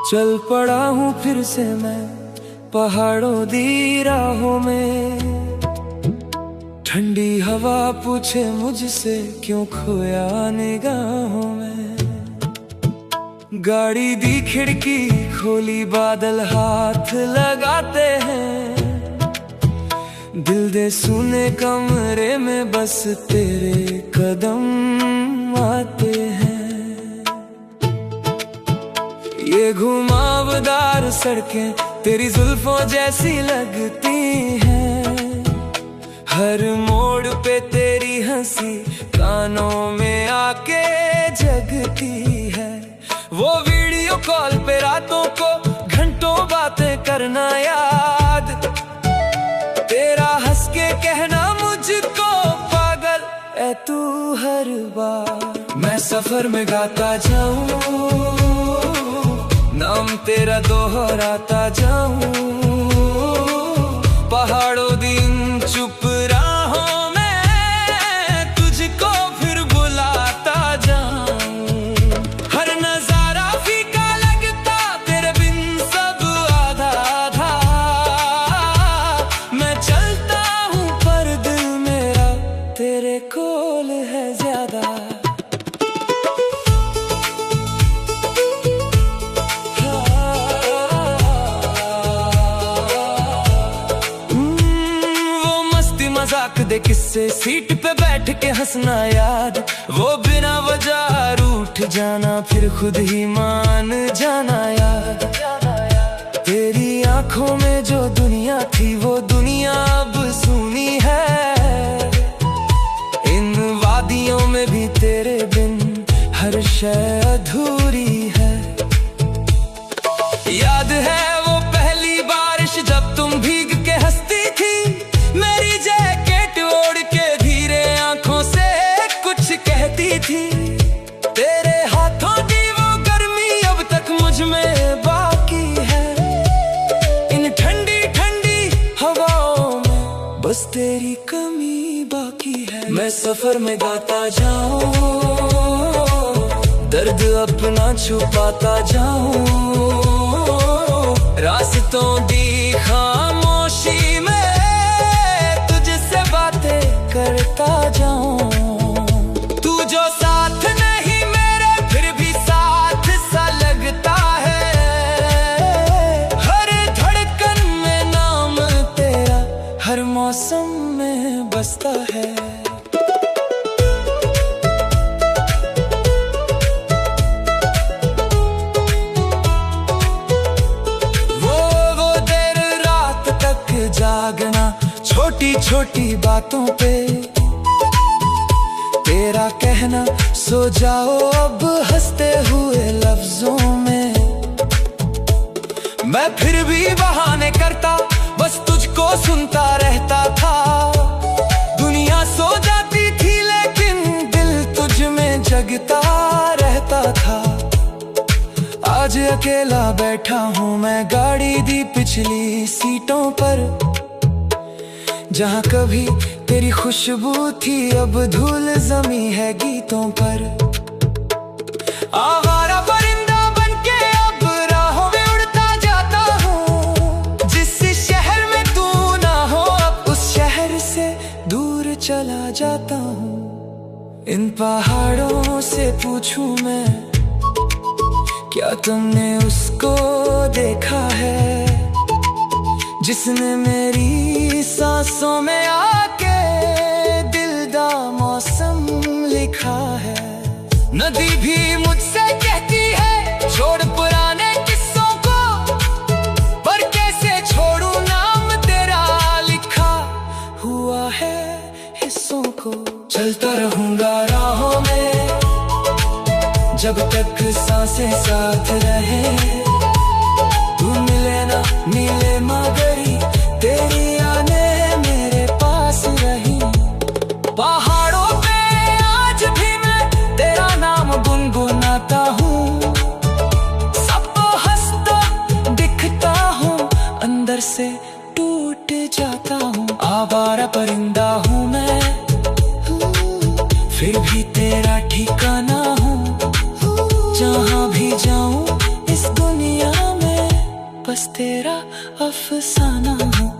चल पड़ा हूँ फिर से मैं पहाड़ों दी राहों में। ठंडी हवा पूछे मुझसे क्यों खोया निगाहों में। गाड़ी दी खिड़की खोली बादल हाथ लगाते हैं। दिल दे सुने कमरे में बस तेरे कदम आते हैं। ये घुमावदार सड़कें तेरी जुल्फों जैसी लगती हैं। हर मोड़ पे तेरी हंसी कानों में आके जगती है। वो वीडियो कॉल पे रातों को घंटों बातें करना याद। तेरा हंस के कहना मुझको पागल ऐ तू हर बार। मैं सफर में गाता जाऊं, नाम तेरा दोहराता जाऊं। पहाड़ों दिन चुप राहों में तुझको फिर बुलाता जाऊं। हर नजारा फीका लगता तेरे बिन सब आधा आधा। मैं चलता हूँ पर दिल मेरा तेरे कोल है ज्यादा। मजाक दे किस्से सीट पे बैठ के हंसना याद। वो बिना वजह रूठ जाना फिर खुद ही मान जाना याद। तेरी आंखों में जो दुनिया थी वो दुनिया अब सुनी है। इन वादियों में भी तेरे बिन हर शय अधूरी है। याद है वो पहली बारिश जब तुम भीग के हंसती थी। मेरी जैकेट ओढ़ के धीरे आंखों से कुछ कहती थी। तेरे हाथों की वो गर्मी अब तक मुझ में बाकी है। इन ठंडी ठंडी हवाओं में बस तेरी कमी बाकी है। मैं सफर में गाता जाऊं, दर्द अपना छुपाता जाऊं। रास्तों दी खामोशी में करता जाऊं। तू जो साथ नहीं मेरे फिर भी साथ सा लगता है। हर धड़कन में नाम तेरा हर मौसम में बसता है। वो देर रात तक जागना छोटी छोटी बातों पे। तेरा कहना सो जाओ अब हंसते हुए लफ्जों में। मैं फिर भी बहाने करता बस तुझको सुनता रहता था। दुनिया सो जाती थी लेकिन दिल तुझ में जगता रहता था। आज अकेला बैठा हूँ मैं गाड़ी दी पिछली सीटों पर। जहाँ कभी तेरी खुशबू थी अब धूल जमी है गीतों पर। आवारा परिंदा बनके अब राहों में उड़ता जाता हूँ। जिस शहर में तू ना हो अब उस शहर से दूर चला जाता हूँ। इन पहाड़ों से पूछूं मैं क्या तुमने उसको देखा है जिसने मेरी सांसों में आके दिल दा मौसम लिखा है। नदी भी मुझसे कहती है छोड़ पुराने किस्सों को। पर कैसे छोड़ूं नाम तेरा लिखा हुआ है हिस्सों को। चलता रहूंगा राहों में जब तक सांसें साथ रहे। तू मिले ना मिले मगरी तेरी आने मेरे पास रही। पहाड़ों पे आज भी मैं तेरा नाम गुनगुनाता हूँ। सबको हंसता दिखता हूँ अंदर से टूट जाता हूँ। आवारा परिंदा हूँ मैं फिर भी तेरा ठिकाना हूँ। जहाँ भी जाऊँ इस दुनिया बस तेरा अफसाना हूँ।